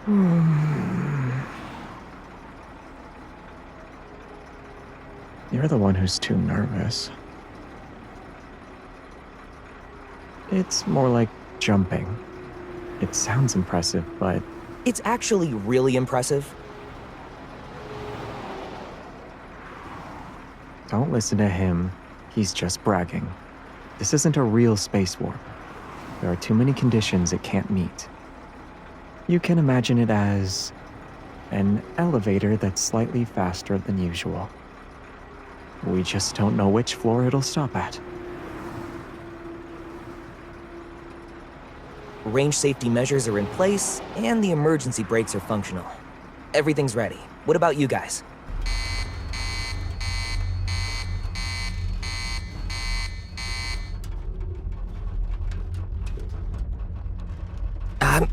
You're the one who's too nervous. It's more like jumping. It sounds impressive, but It's actually really impressive. don't listen to him. He's just bragging. This isn't a real space warp. There are too many conditions it can't meet. You can imagine it as an elevator that's slightly faster than usual. We just don't know which floor it'll stop at. Range safety measures are in place, and the emergency brakes are functional. Everything's ready. What about you guys? Um...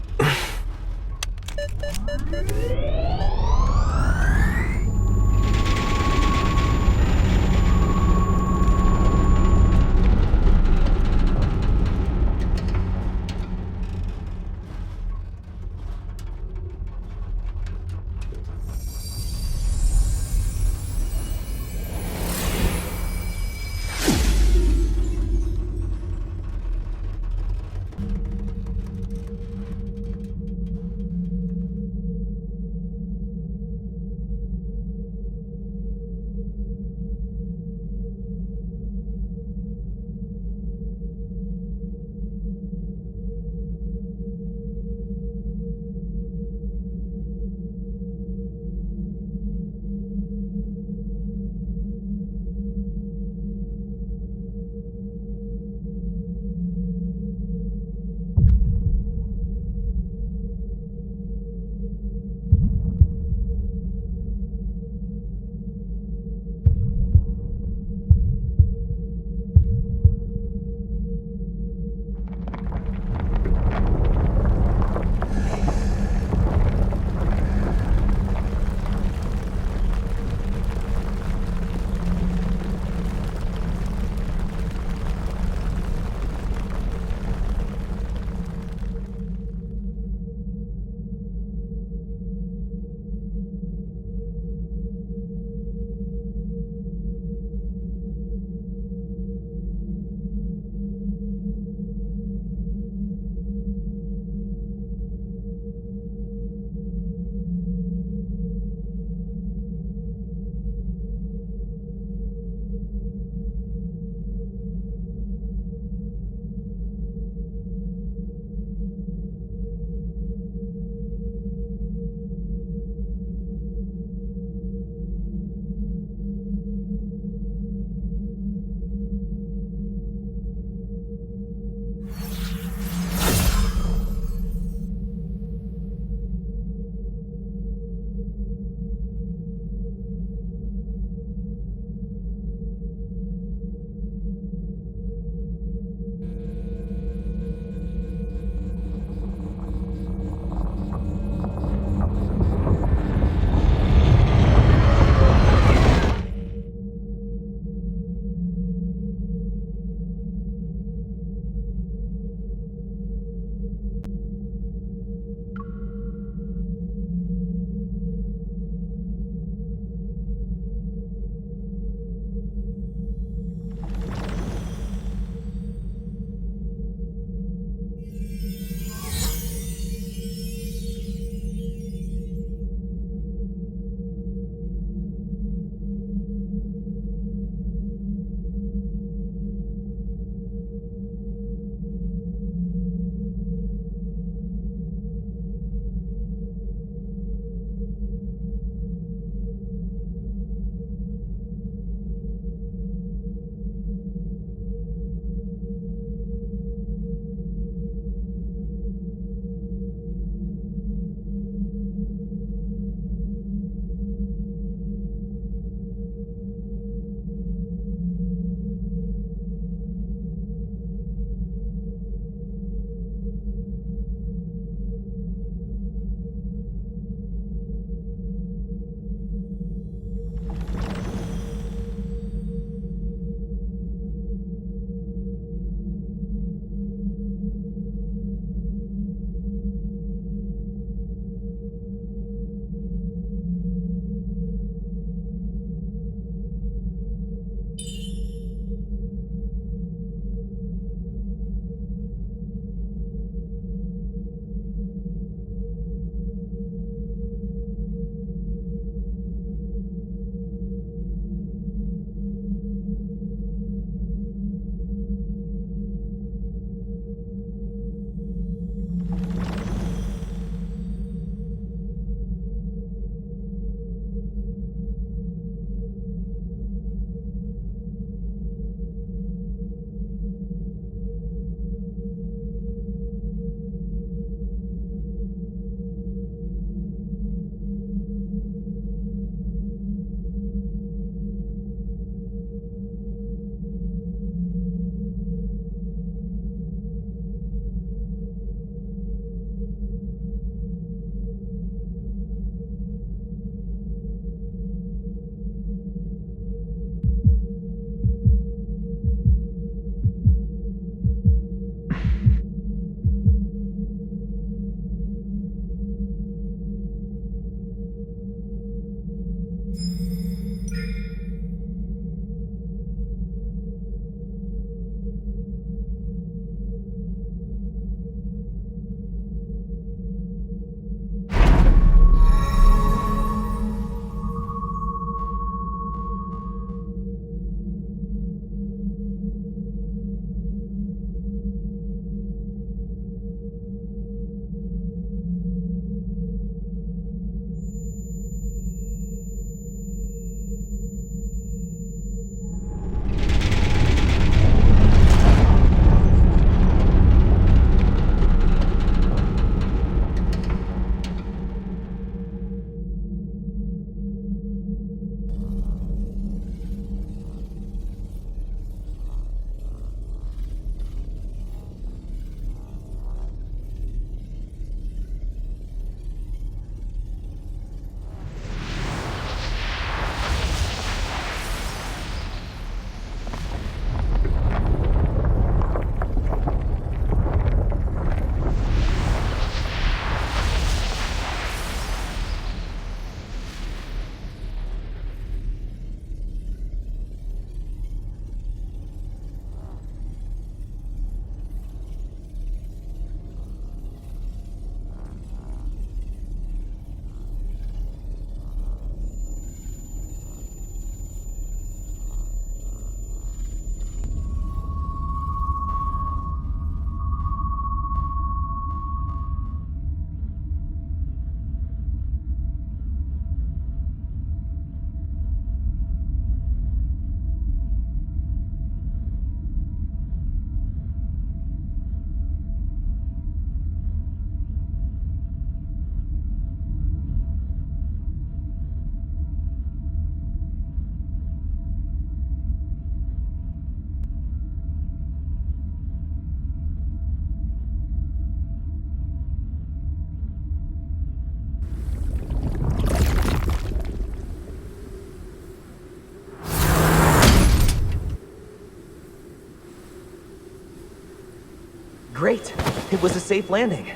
Great. It was a safe landing.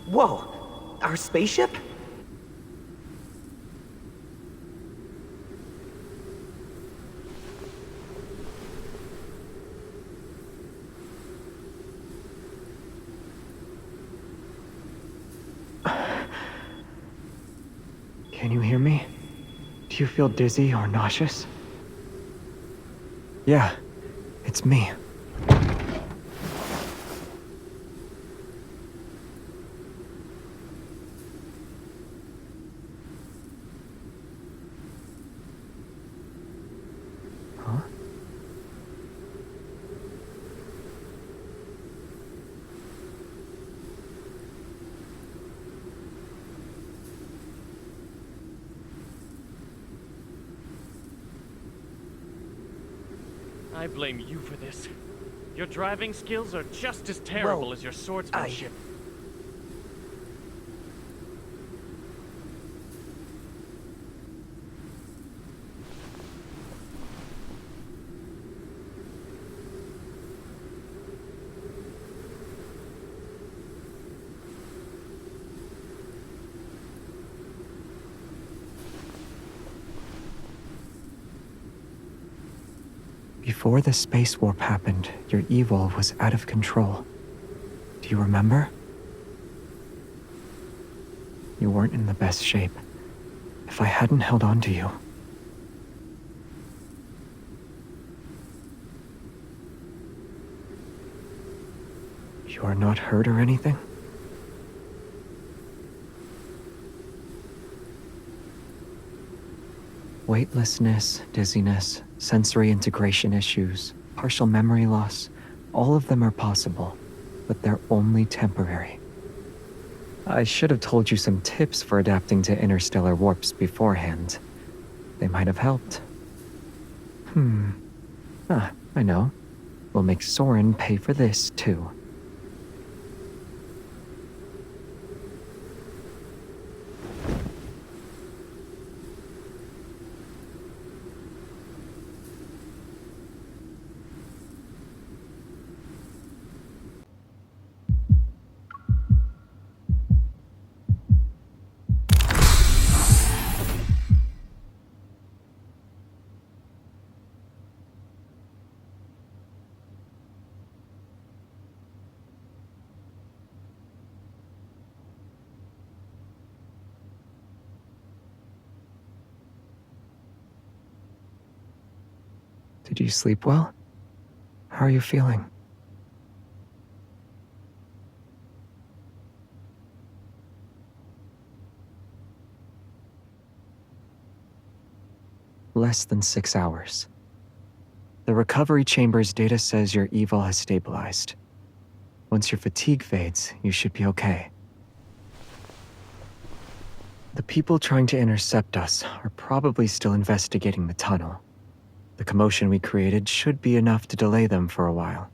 Whoa, our spaceship? Can you hear me? Do you feel dizzy or nauseous? Yeah, it's me. Huh? I blame you for this. Your driving skills are just as terrible Well, as your swordsmanship. Before the space warp happened, your evil was out of control. Do you remember? You weren't in the best shape. If I hadn't held on to you. You are not hurt or anything? Weightlessness, dizziness, sensory integration issues, partial memory loss, all of them are possible, but they're only temporary. I should have told you some tips for adapting to interstellar warps beforehand. They might have helped. I know. We'll make Soren pay for this, too. Did you sleep well? How are you feeling? Less than 6 hours. The recovery chamber's data says your evil has stabilized. Once your fatigue fades, you should be okay. The people trying to intercept us are probably still investigating the tunnel. The commotion we created should be enough to delay them for a while.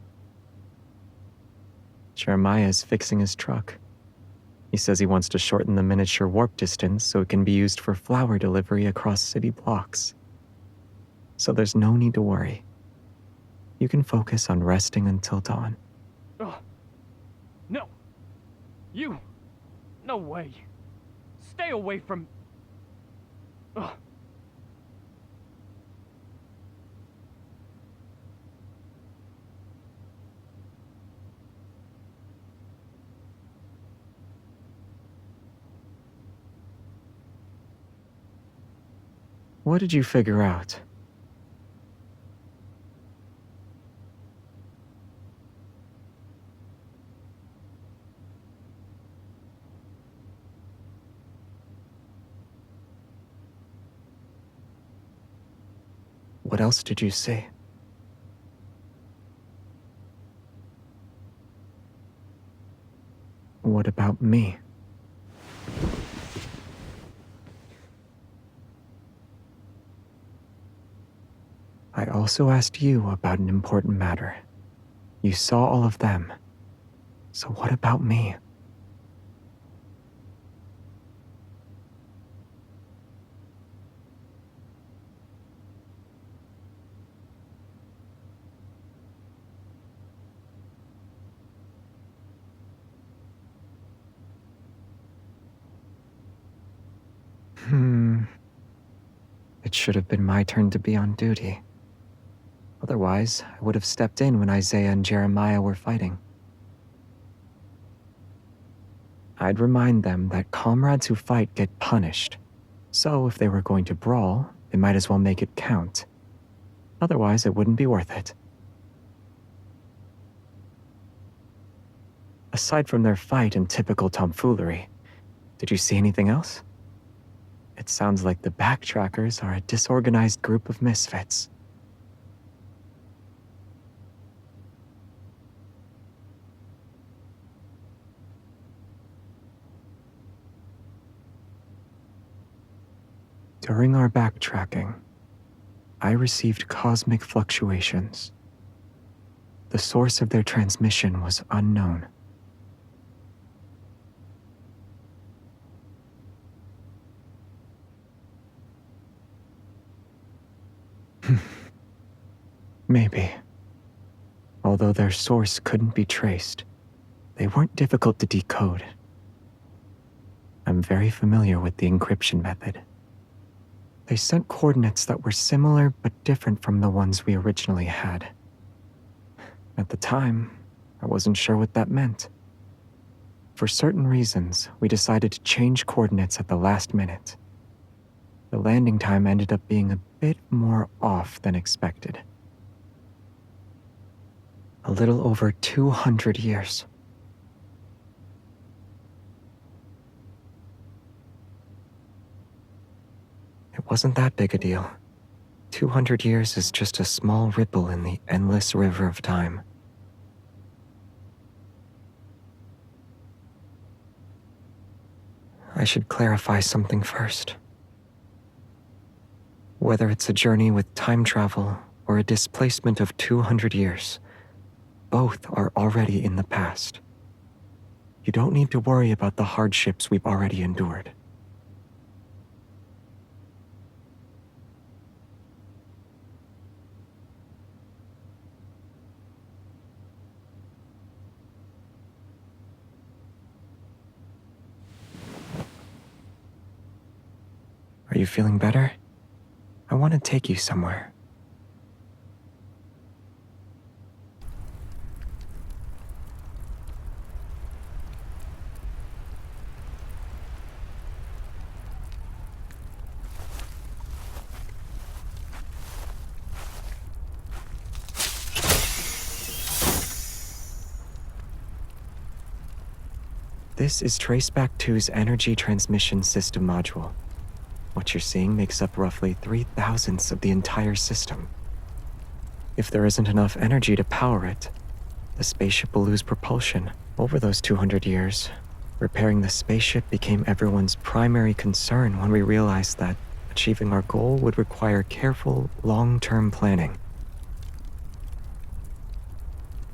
Jeremiah's fixing his truck. He says he wants to shorten the miniature warp distance so it can be used for flower delivery across city blocks. So there's no need to worry. You can focus on resting until dawn. Ugh. No. You. No way. Stay away from... Ugh. What did you figure out? What else did you see? What about me? I also asked you about an important matter. You saw all of them. So what about me? It should have been my turn to be on duty. Otherwise, I would have stepped in when Isaiah and Jeremiah were fighting. I'd remind them that comrades who fight get punished. So if they were going to brawl, they might as well make it count. Otherwise, it wouldn't be worth it. Aside from their fight and typical tomfoolery, did you see anything else? It sounds like the Backtrackers are a disorganized group of misfits. During our backtracking, I received cosmic fluctuations. The source of their transmission was unknown. Maybe. Although their source couldn't be traced, they weren't difficult to decode. I'm very familiar with the encryption method. They sent coordinates that were similar but different from the ones we originally had. At the time, I wasn't sure what that meant. For certain reasons, we decided to change coordinates at the last minute. The landing time ended up being a bit more off than expected. A little over 200 years. It wasn't that big a deal. 200 years is just a small ripple in the endless river of time. I should clarify something first. Whether it's a journey with time travel or a displacement of 200 years, both are already in the past. You don't need to worry about the hardships we've already endured. Are you feeling better? I want to take you somewhere. This is Traceback 2's energy transmission system module. What you're seeing makes up roughly 3/1000ths of the entire system. If there isn't enough energy to power it, the spaceship will lose propulsion. Over those 200 years, repairing the spaceship became everyone's primary concern when we realized that achieving our goal would require careful, long-term planning.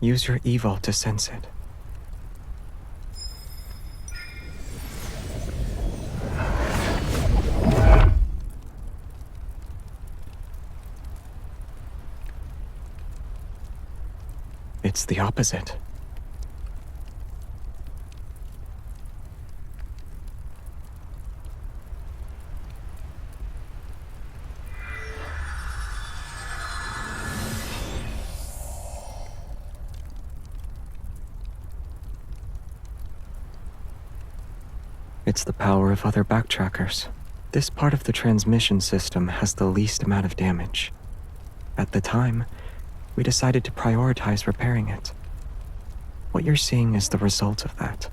Use your evo to sense it. It's the opposite. It's the power of other backtrackers. This part of the transmission system has the least amount of damage. At the time, we decided to prioritize repairing it. What you're seeing is the result of that.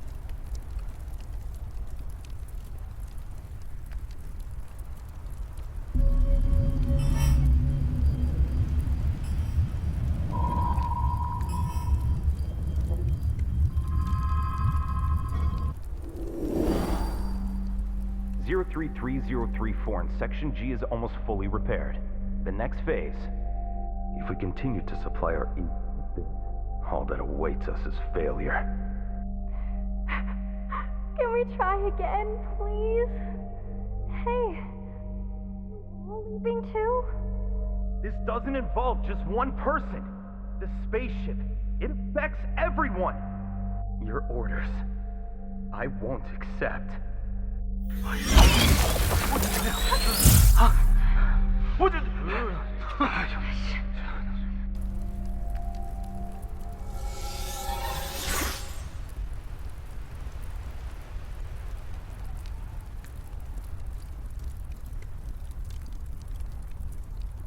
Zero 033034 in Section G is almost fully repaired. The next phase. If we continue to supply our all that awaits us is failure. Can we try again, please? Hey, we're leaving too? This doesn't involve just one person. The spaceship. It affects everyone. Your orders, I won't accept.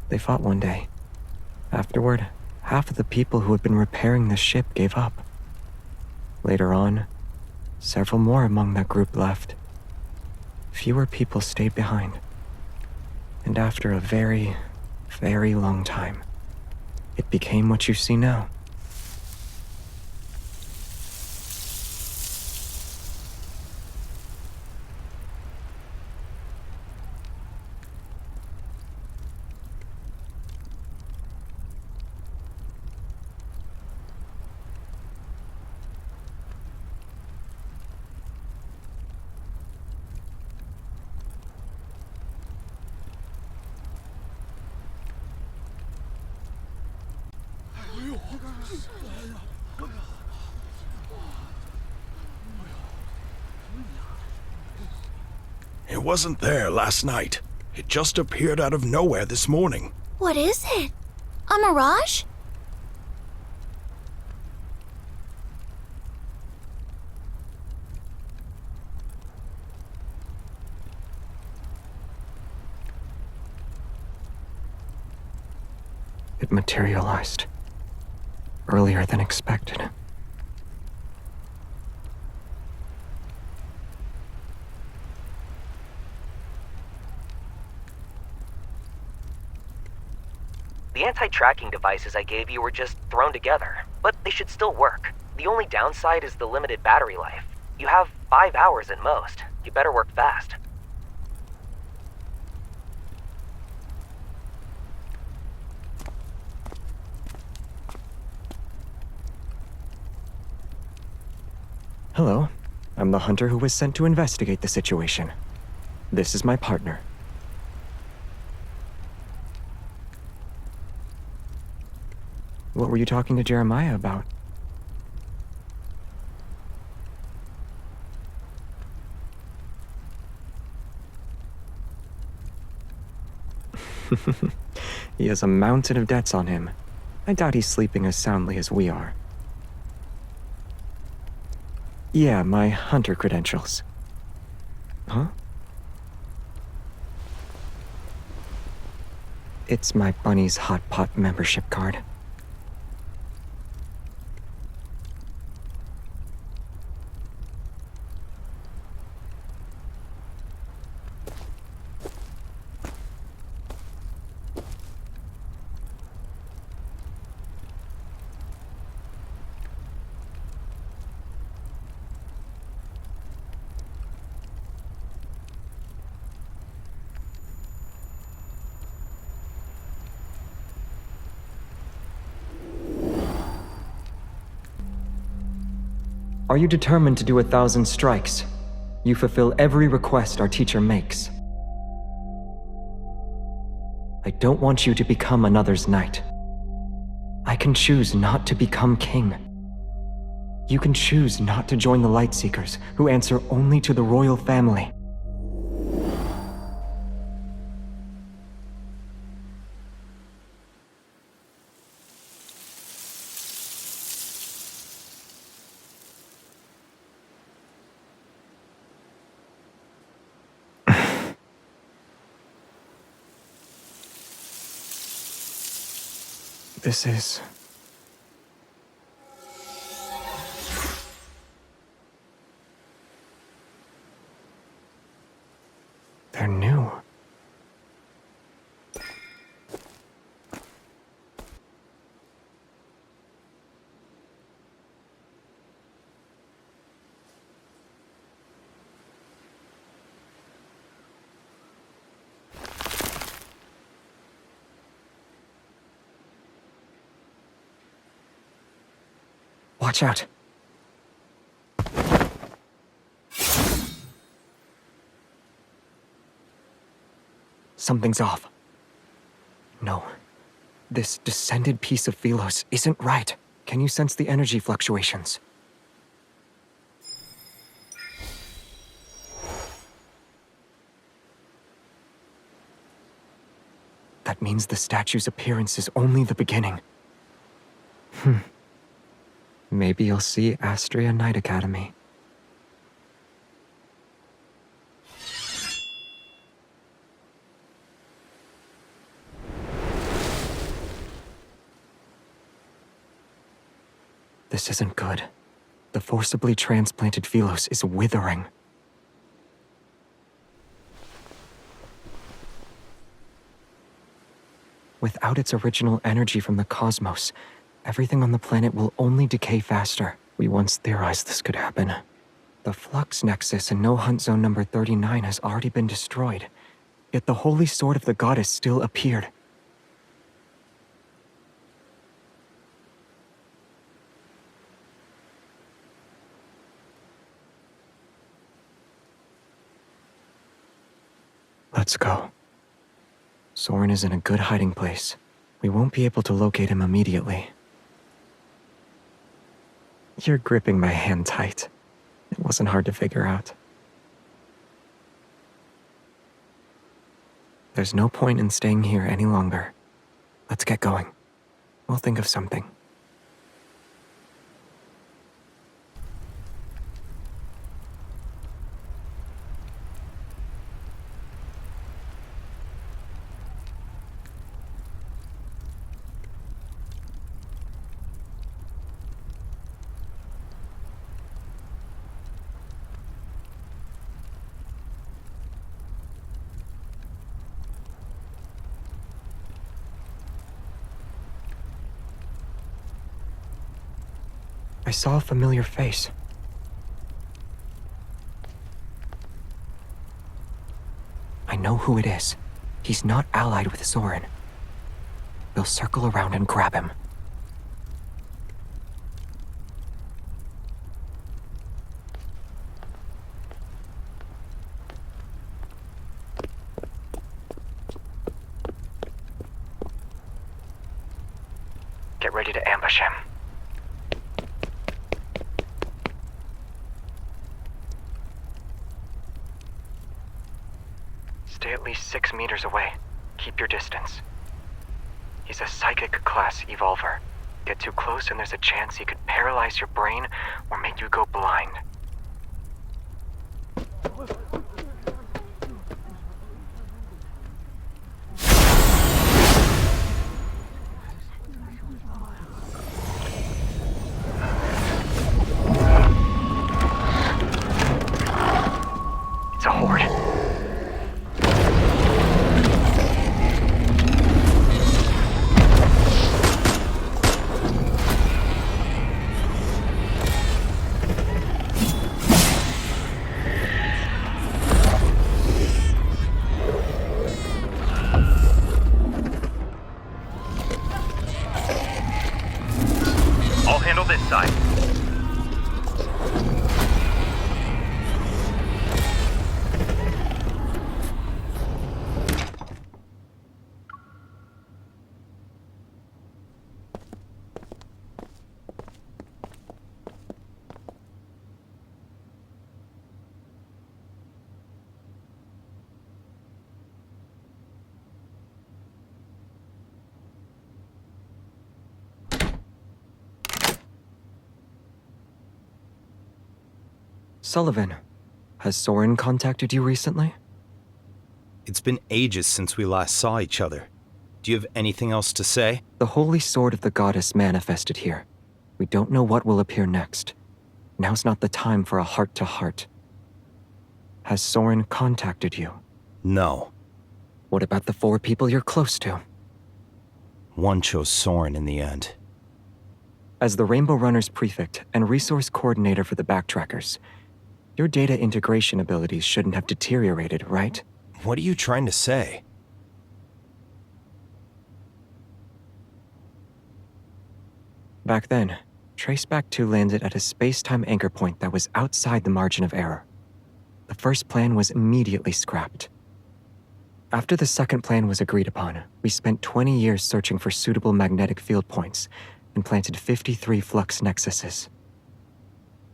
They fought one day. Afterward, half of the people who had been repairing the ship gave up. Later on, several more among that group left. Fewer people stayed behind. And after a very, very long time, it became what you see now. It wasn't there last night. It just appeared out of nowhere this morning. What is it? A mirage? It materialized earlier than expected. The anti-tracking devices I gave you were just thrown together, but they should still work. The only downside is the limited battery life. You have 5 hours at most. You better work fast. Hello, I'm the hunter who was sent to investigate the situation. This is my partner. What were you talking to Jeremiah about? He has a mountain of debts on him. I doubt he's sleeping as soundly as we are. Yeah, my hunter credentials. Huh? It's my Bunny's Hot Pot membership card. Are you determined to do 1,000 strikes? You fulfill every request our teacher makes. I don't want you to become another's knight. I can choose not to become king. You can choose not to join the Lightseekers, who answer only to the royal family. This is... They're new. Watch out. Something's off. No. This descended piece of Philos isn't right. Can you sense the energy fluctuations? means the statue's appearance is only the beginning. Maybe you'll see Astria Night Academy. This isn't good. The forcibly transplanted Velos is withering. Without its original energy from the cosmos, everything on the planet will only decay faster. We once theorized this could happen. The Flux Nexus in No Hunt Zone number 39 has already been destroyed, yet the Holy Sword of the Goddess still appeared. Let's go. Soren is in a good hiding place. We won't be able to locate him immediately. You're gripping my hand tight. It wasn't hard to figure out. There's no point in staying here any longer. Let's get going. We'll think of something. I saw a familiar face. I know who it is. He's not allied with Soren. We'll circle around and grab him. Get ready to ambush him. Stay at least 6 meters away. Keep your distance. He's a psychic-class evolver. Get too close and there's a chance he could paralyze your brain or make you go blind. It's a horde. I'll handle this side. Sullivan, has Soren contacted you recently? It's been ages since we last saw each other. Do you have anything else to say? The Holy Sword of the Goddess manifested here. We don't know what will appear next. Now's not the time for a heart-to-heart. Has Soren contacted you? No. What about the 4 people you're close to? One chose Soren in the end. As the Rainbow Runners prefect and resource coordinator for the Backtrackers, your data integration abilities shouldn't have deteriorated, right? What are you trying to say? Back then, Traceback 2 landed at a space-time anchor point that was outside the margin of error. The first plan was immediately scrapped. After the second plan was agreed upon, we spent 20 years searching for suitable magnetic field points and planted 53 flux nexuses.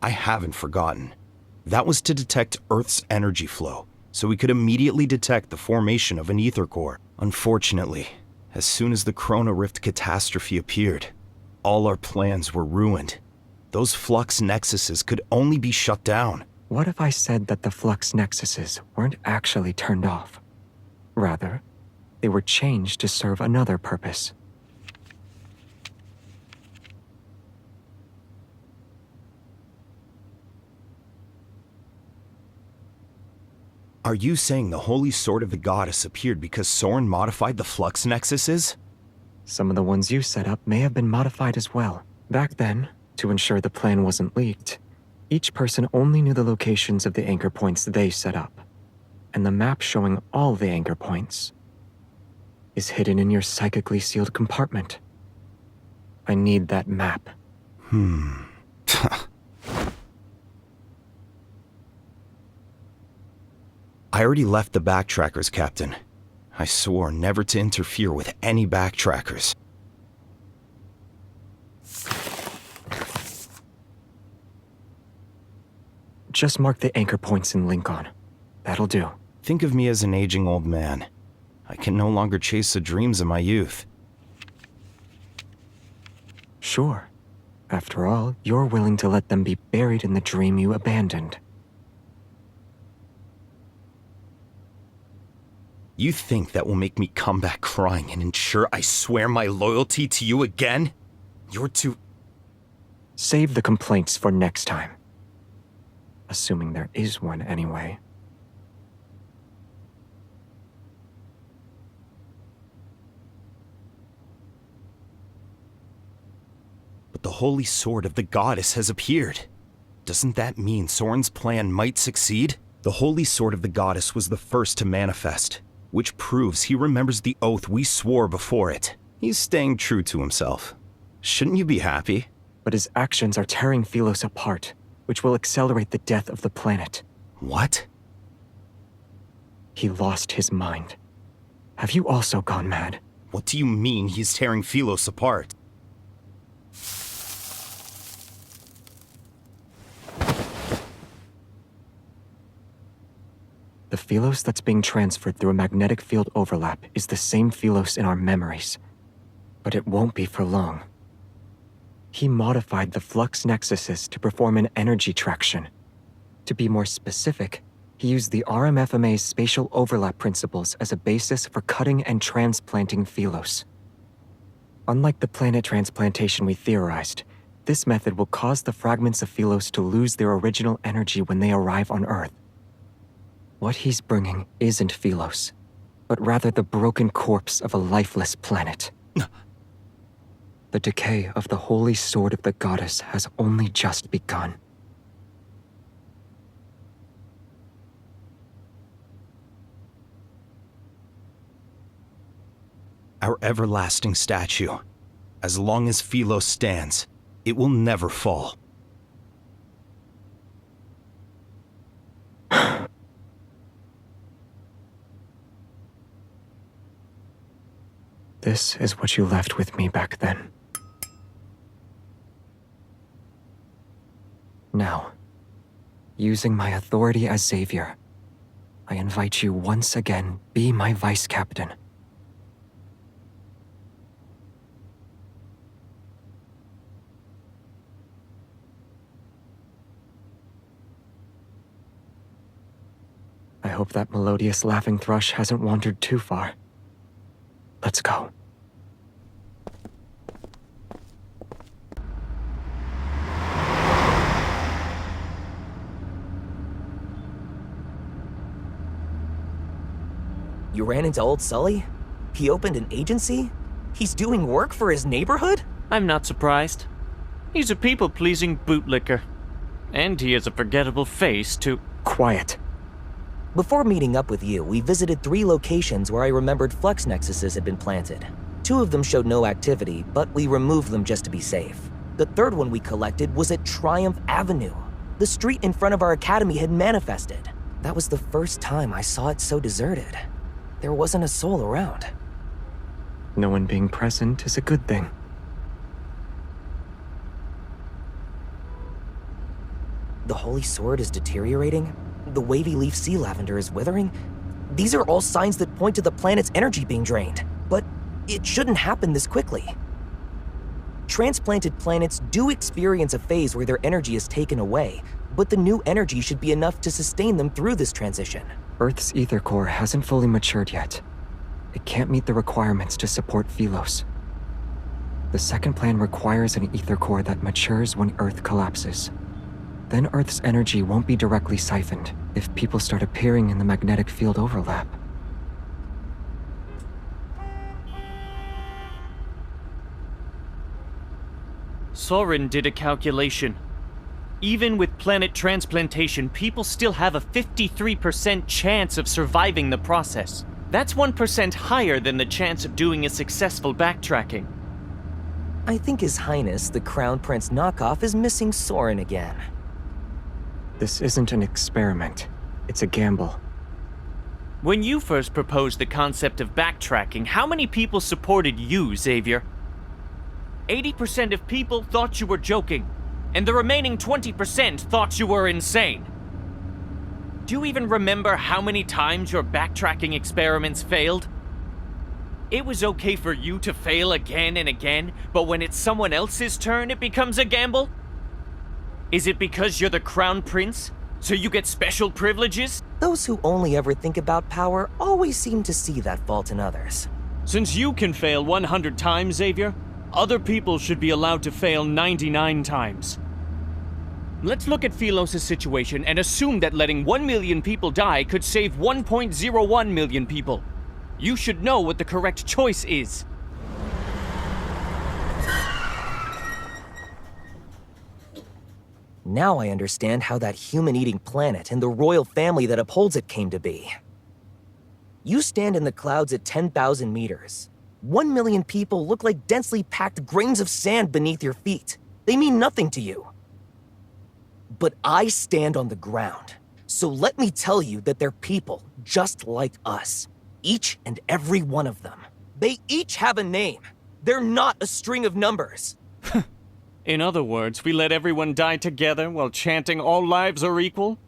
I haven't forgotten. That was to detect Earth's energy flow, so we could immediately detect the formation of an ether core. Unfortunately, As soon as the Chrono Rift catastrophe appeared, all our plans were ruined. Those flux nexuses could only be shut down. What if I said that the flux nexuses weren't actually turned off? Rather, they were changed to serve another purpose. Are you saying the Holy Sword of the Goddess appeared because Soren modified the flux nexuses? Some of the ones you set up may have been modified as well. Back then, to ensure the plan wasn't leaked, each person only knew the locations of the anchor points they set up. And the map showing all the anchor points is hidden in your psychically sealed compartment. I need that map. I already left the backtrackers, Captain. I swore never to interfere with any backtrackers. Just mark the anchor points in Lincoln. That'll do. Think of me as an aging old man. I can no longer chase the dreams of my youth. Sure. After all, you're willing to let them be buried in the dream you abandoned. You think that will make me come back crying and ensure I swear my loyalty to you again? You're too... Save the complaints for next time. Assuming there is one anyway. But the Holy Sword of the Goddess has appeared. Doesn't that mean Soren's plan might succeed? The Holy Sword of the Goddess was the first to manifest, which proves he remembers the oath we swore before it. He's staying true to himself. Shouldn't you be happy? But his actions are tearing Philos apart, which will accelerate the death of the planet. What? He lost his mind. Have you also gone mad? What do you mean he's tearing Philos apart? The Philos that's being transferred through a magnetic field overlap is the same Philos in our memories. But it won't be for long. He modified the flux nexuses to perform an energy traction. To be more specific, he used the RMFMA's spatial overlap principles as a basis for cutting and transplanting Philos. Unlike the planet transplantation we theorized, this method will cause the fragments of Philos to lose their original energy when they arrive on Earth. What he's bringing isn't Philos, but rather the broken corpse of a lifeless planet. The decay of the Holy Sword of the Goddess has only just begun. Our everlasting statue. As long as Philos stands, it will never fall. This is what you left with me back then. Now, using my authority as Savior, I invite you once again, be my vice captain. I hope that melodious laughing thrush hasn't wandered too far. Let's go. You ran into old Sully? He opened an agency? He's doing work for his neighborhood? I'm not surprised. He's a people-pleasing bootlicker. And he has a forgettable face, too. Quiet. Before meeting up with you, we visited 3 locations where I remembered flux nexuses had been planted. 2 of them showed no activity, but we removed them just to be safe. The 3rd one we collected was at Triumph Avenue. The street in front of our academy had manifested. That was the first time I saw it so deserted. There wasn't a soul around. No one being present is a good thing. The Holy Sword is deteriorating. The wavy leaf sea lavender is withering. These are all signs that point to the planet's energy being drained. But it shouldn't happen this quickly. Transplanted planets do experience a phase where their energy is taken away, but the new energy should be enough to sustain them through this transition. Earth's ether core hasn't fully matured yet. It can't meet the requirements to support Philos. The second plan requires an ether core that matures when Earth collapses. Then Earth's energy won't be directly siphoned if people start appearing in the magnetic field overlap. Soren did a calculation. Even with planet transplantation, people still have a 53% chance of surviving the process. That's 1% higher than the chance of doing a successful backtracking. I think His Highness, the Crown Prince knockoff, is missing Soren again. This isn't an experiment. It's a gamble. When you first proposed the concept of backtracking, how many people supported you, Xavier? 80% of people thought you were joking, and the remaining 20% thought you were insane. Do you even remember how many times your backtracking experiments failed? It was okay for you to fail again and again, but when it's someone else's turn, it becomes a gamble? Is it because you're the Crown Prince, so you get special privileges? Those who only ever think about power always seem to see that fault in others. Since you can fail 100 times, Xavier, other people should be allowed to fail 99 times. Let's look at Philos' situation and assume that letting 1 million people die could save 1.01 million people. You should know what the correct choice is. Now I understand how that human-eating planet and the royal family that upholds it came to be. You stand in the clouds at 10,000 meters. 1 million people look like densely packed grains of sand beneath your feet. They mean nothing to you. But I stand on the ground, so let me tell you that they're people just like us. Each and every one of them. They each have a name. They're not a string of numbers. In other words, we let everyone die together while chanting all lives are equal?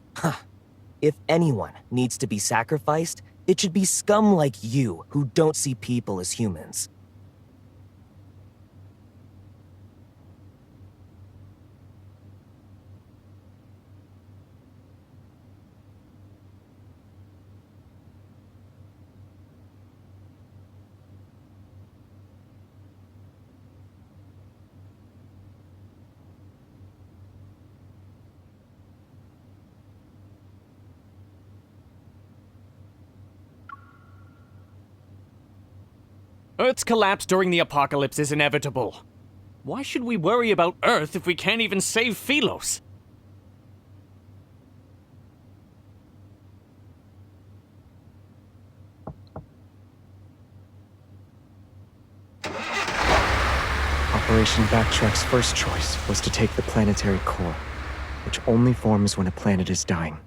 If anyone needs to be sacrificed, it should be scum like you who don't see people as humans. Earth's collapse during the apocalypse is inevitable. Why should we worry about Earth if we can't even save Philos? Operation Backtrack's first choice was to take the planetary core, which only forms when a planet is dying.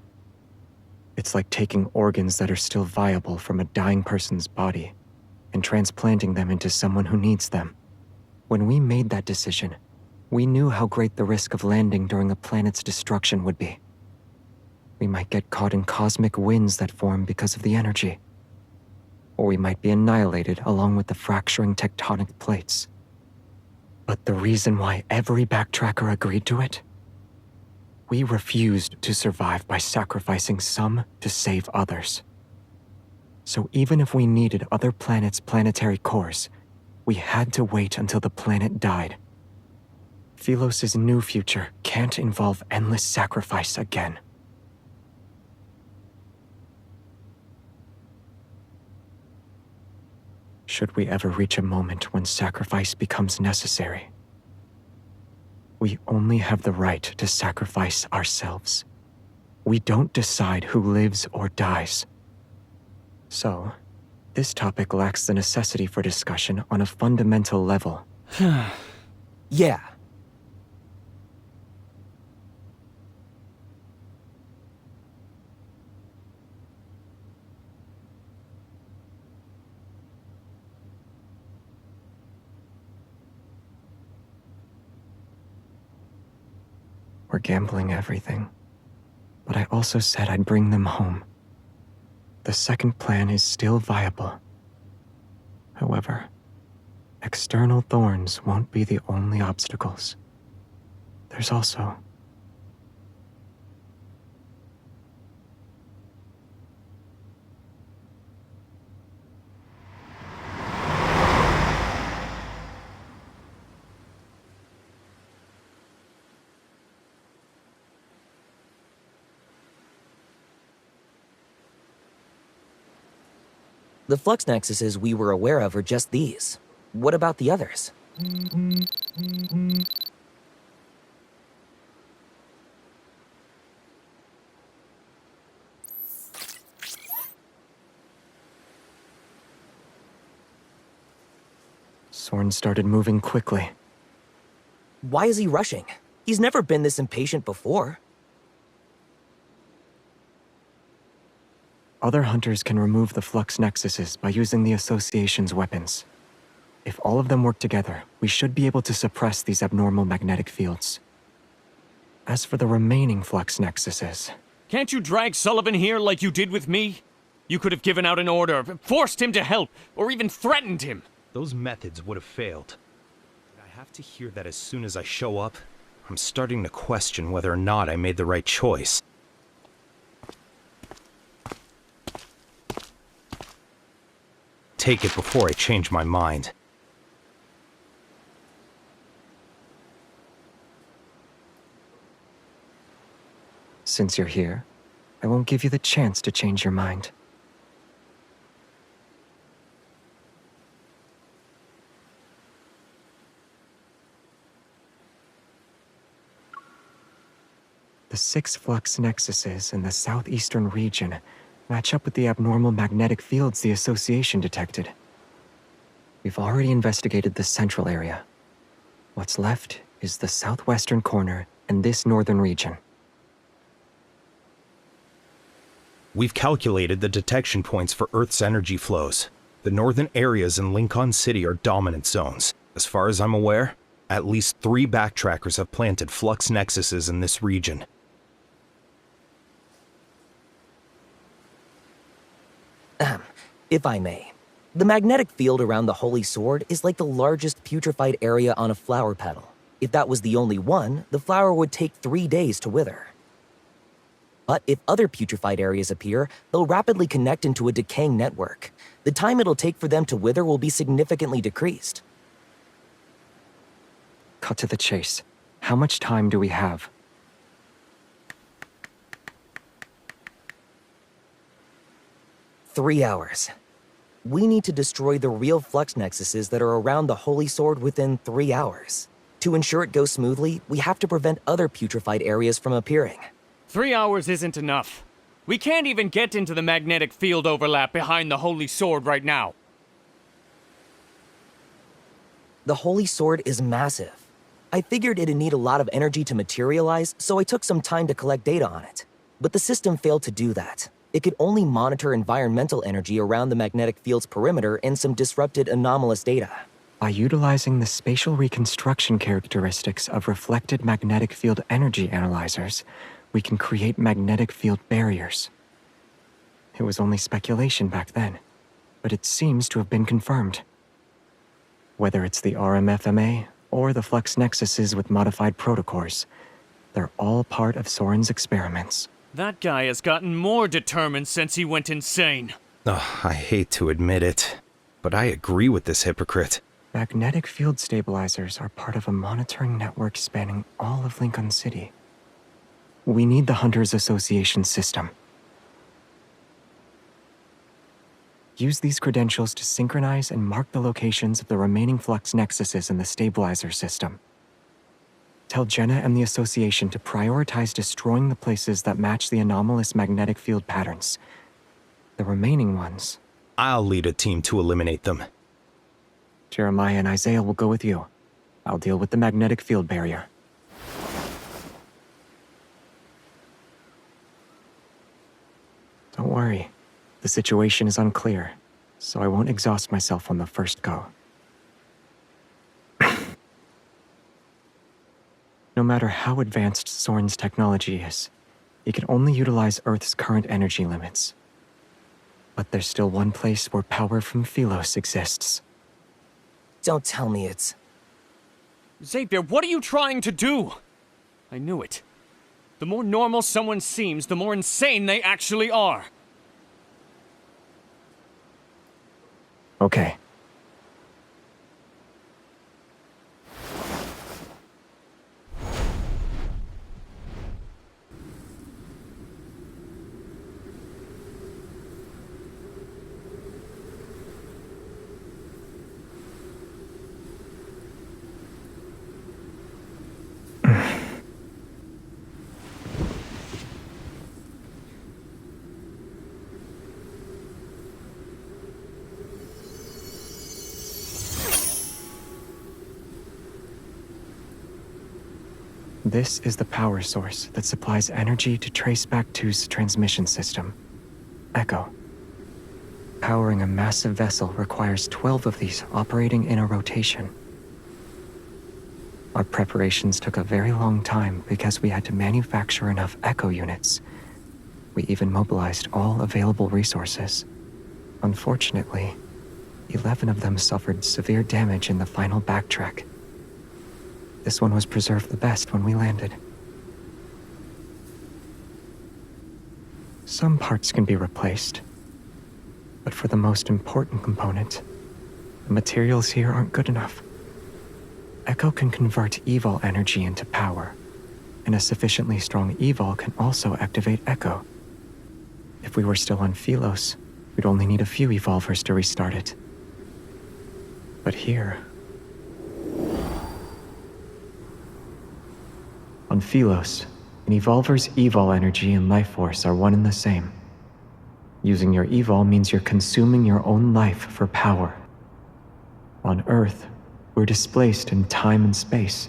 It's like taking organs that are still viable from a dying person's body and transplanting them into someone who needs them. When we made that decision, we knew how great the risk of landing during a planet's destruction would be. We might get caught in cosmic winds that form because of the energy. Or we might be annihilated along with the fracturing tectonic plates. But the reason why every backtracker agreed to it? We refused to survive by sacrificing some to save others. So even if we needed other planets' planetary cores, we had to wait until the planet died. Philos' new future can't involve endless sacrifice again. Should we ever reach a moment when sacrifice becomes necessary, we only have the right to sacrifice ourselves. We don't decide who lives or dies. So, this topic lacks the necessity for discussion on a fundamental level. Yeah. We're gambling everything. But I also said I'd bring them home. The second plan is still viable. However, external thorns won't be the only obstacles. There's also... The flux nexuses we were aware of are just these. What about the others? Soren started moving quickly. Why is he rushing? He's never been this impatient before. Other hunters can remove the flux nexuses by using the Association's weapons. If all of them work together, we should be able to suppress these abnormal magnetic fields. As for the remaining flux nexuses... Can't you drag Sullivan here like you did with me? You could have given out an order, forced him to help, or even threatened him. Those methods would have failed. I have to hear that as soon as I show up. I'm starting to question whether or not I made the right choice. Take it before I change my mind. Since you're here, I won't give you the chance to change your mind. The 6 flux nexuses in the southeastern region match up with the abnormal magnetic fields the Association detected. We've already investigated the central area. What's left is the southwestern corner and this northern region. We've calculated the detection points for Earth's energy flows. The northern areas in Lincoln City are dominant zones. As far as I'm aware, at least 3 backtrackers have planted flux nexuses in this region. If I may. The magnetic field around the Holy Sword is like the largest putrefied area on a flower petal. If that was the only one, the flower would take 3 days to wither. But if other putrefied areas appear, they'll rapidly connect into a decaying network. The time it'll take for them to wither will be significantly decreased. Cut to the chase. How much time do we have? "3 hours. We need to destroy the real flux nexuses that are around the Holy Sword within 3 hours. To ensure it goes smoothly, we have to prevent other putrefied areas from appearing. 3 hours isn't enough. We can't even get into the magnetic field overlap behind the Holy Sword right now. The Holy Sword is massive. I figured it'd need a lot of energy to materialize, so I took some time to collect data on it. But the system failed to do that. It could only monitor environmental energy around the magnetic field's perimeter and some disrupted anomalous data. By utilizing the spatial reconstruction characteristics of reflected magnetic field energy analyzers, we can create magnetic field barriers. It was only speculation back then, but it seems to have been confirmed. Whether it's the RMFMA or the flux nexuses with modified protocores, they're all part of Soren's experiments. That guy has gotten more determined since he went insane. I hate to admit it, but I agree with this hypocrite. Magnetic field stabilizers are part of a monitoring network spanning all of Lincoln City. We need the Hunters Association system. Use these credentials to synchronize and mark the locations of the remaining flux nexuses in the stabilizer system. Tell Jenna and the Association to prioritize destroying the places that match the anomalous magnetic field patterns. The remaining ones... I'll lead a team to eliminate them. Jeremiah and Isaiah will go with you. I'll deal with the magnetic field barrier. Don't worry. The situation is unclear, so I won't exhaust myself on the first go. No matter how advanced Soren's technology is, it can only utilize Earth's current energy limits. But there's still one place where power from Philos exists. Don't tell me it's... Xavier, what are you trying to do? I knew it. The more normal someone seems, the more insane they actually are. Okay. This is the power source that supplies energy to Traceback 2's transmission system, Echo. Powering a massive vessel requires 12 of these operating in a rotation. Our preparations took a very long time because we had to manufacture enough Echo units. We even mobilized all available resources. Unfortunately, 11 of them suffered severe damage in the final backtrack. This one was preserved the best when we landed. Some parts can be replaced, but for the most important component, the materials here aren't good enough. Echo can convert evil energy into power, and a sufficiently strong evil can also activate Echo. If we were still on Philos, we'd only need a few evolvers to restart it. But here... On Philos, an evolver's evol energy and life force are one and the same. Using your evol means you're consuming your own life for power. On Earth, we're displaced in time and space.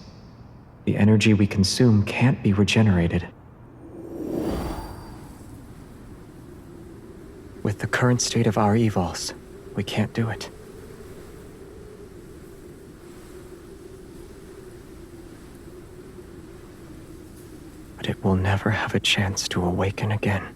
The energy we consume can't be regenerated. With the current state of our evols, we can't do it. But it will never have a chance to awaken again.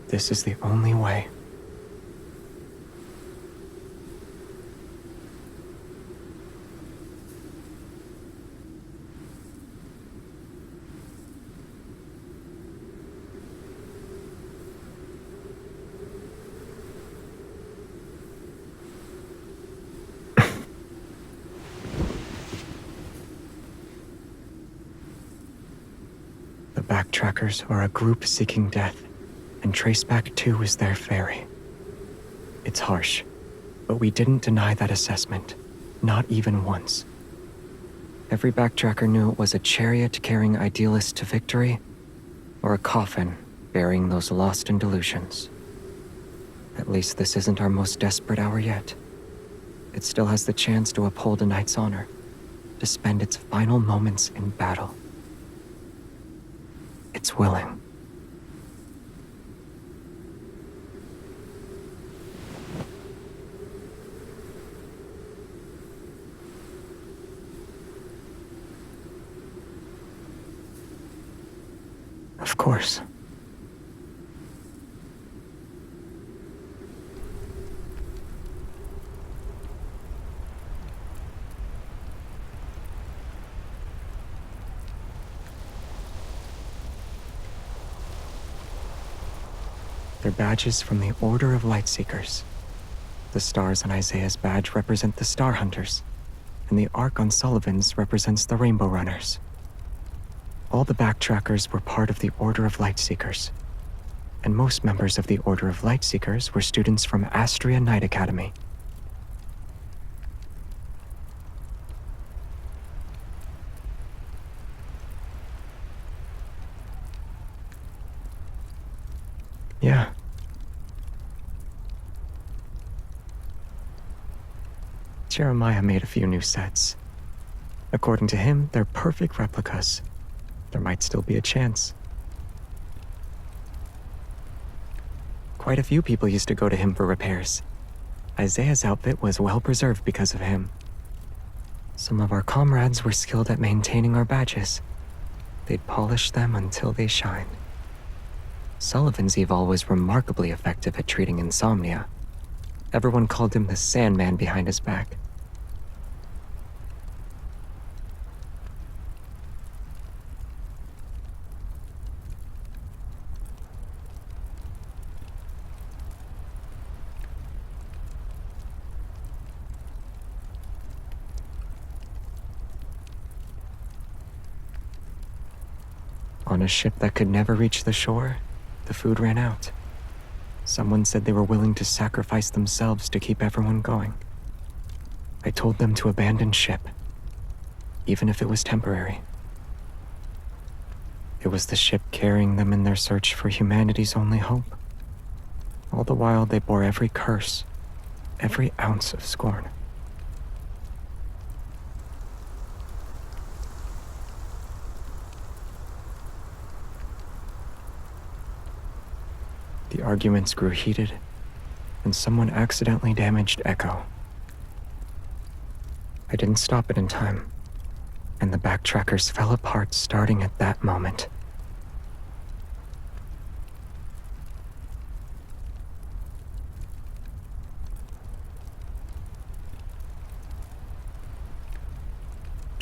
This is the only way. The Backtrackers are a group seeking death, and Traceback 2 is their ferry. It's harsh, but we didn't deny that assessment, not even once. Every backtracker knew it was a chariot carrying idealists to victory, or a coffin burying those lost in delusions. At least this isn't our most desperate hour yet. It still has the chance to uphold a knight's honor, to spend its final moments in battle. It's willing. Of course. They're badges from the Order of Lightseekers. The stars on Isaiah's badge represent the Star Hunters, and the arc on Sullivan's represents the Rainbow Runners. All the Backtrackers were part of the Order of Lightseekers, and most members of the Order of Lightseekers were students from Astria Knight Academy. Yeah. Jeremiah made a few new sets. According to him, they're perfect replicas. There might still be a chance. Quite a few people used to go to him for repairs. Isaiah's outfit was well preserved because of him. Some of our comrades were skilled at maintaining our badges. They'd polish them until they shined. Sullivan's Evol was remarkably effective at treating insomnia. Everyone called him the Sandman behind his back. On a ship that could never reach the shore, the food ran out. Someone said they were willing to sacrifice themselves to keep everyone going. I told them to abandon ship, even if it was temporary. It was the ship carrying them in their search for humanity's only hope. All the while, they bore every curse, every ounce of scorn. The arguments grew heated, and someone accidentally damaged Echo. I didn't stop it in time, and the backtrackers fell apart starting at that moment.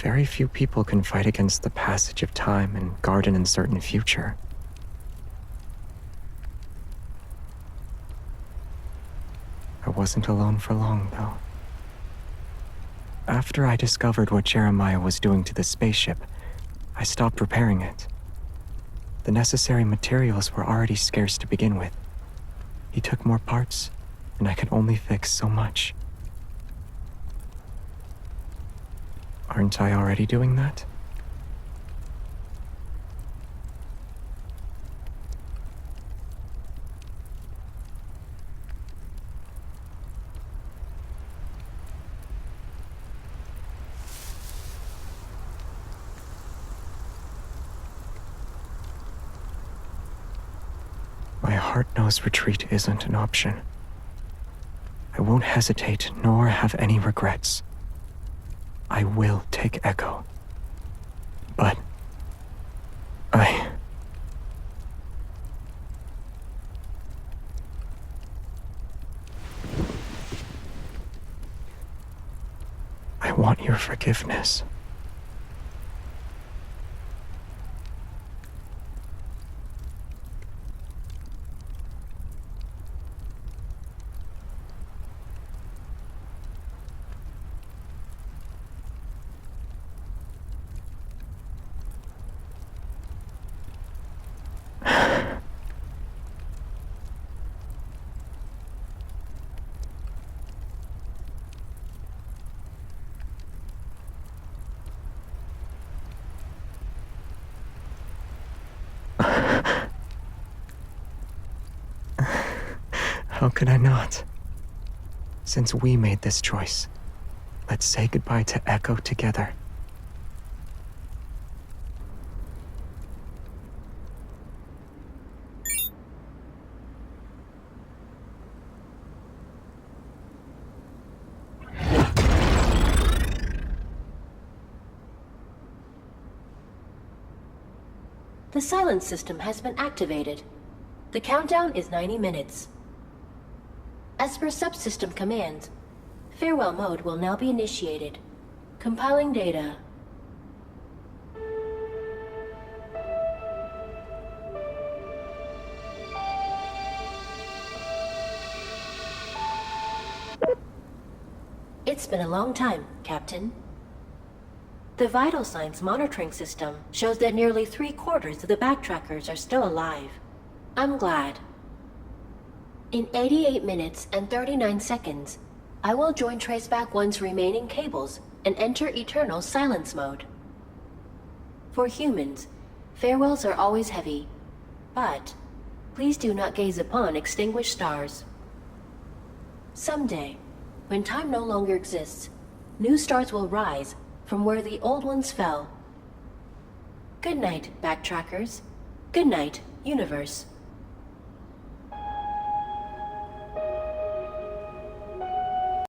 Very few people can fight against the passage of time and guard an uncertain future. I wasn't alone for long, though. After I discovered what Jeremiah was doing to the spaceship, I stopped repairing it. The necessary materials were already scarce to begin with. He took more parts, and I could only fix so much. Aren't I already doing that? My heart knows retreat isn't an option. I won't hesitate nor have any regrets. I will take Echo. But I want your forgiveness. How could I not? Since we made this choice, let's say goodbye to Echo together. The silence system has been activated. The countdown is 90 minutes. As per subsystem commands, farewell mode will now be initiated. Compiling data. It's been a long time, Captain. The vital signs monitoring system shows that nearly 3/4 of the backtrackers are still alive. I'm glad. In 88 minutes and 39 seconds, I will join Traceback 1's remaining cables and enter eternal silence mode. For humans, farewells are always heavy, but Please do not gaze upon extinguished stars. Someday, when time no longer exists, new stars will rise from where the old ones fell. Good night, Backtrackers. Good night, Universe.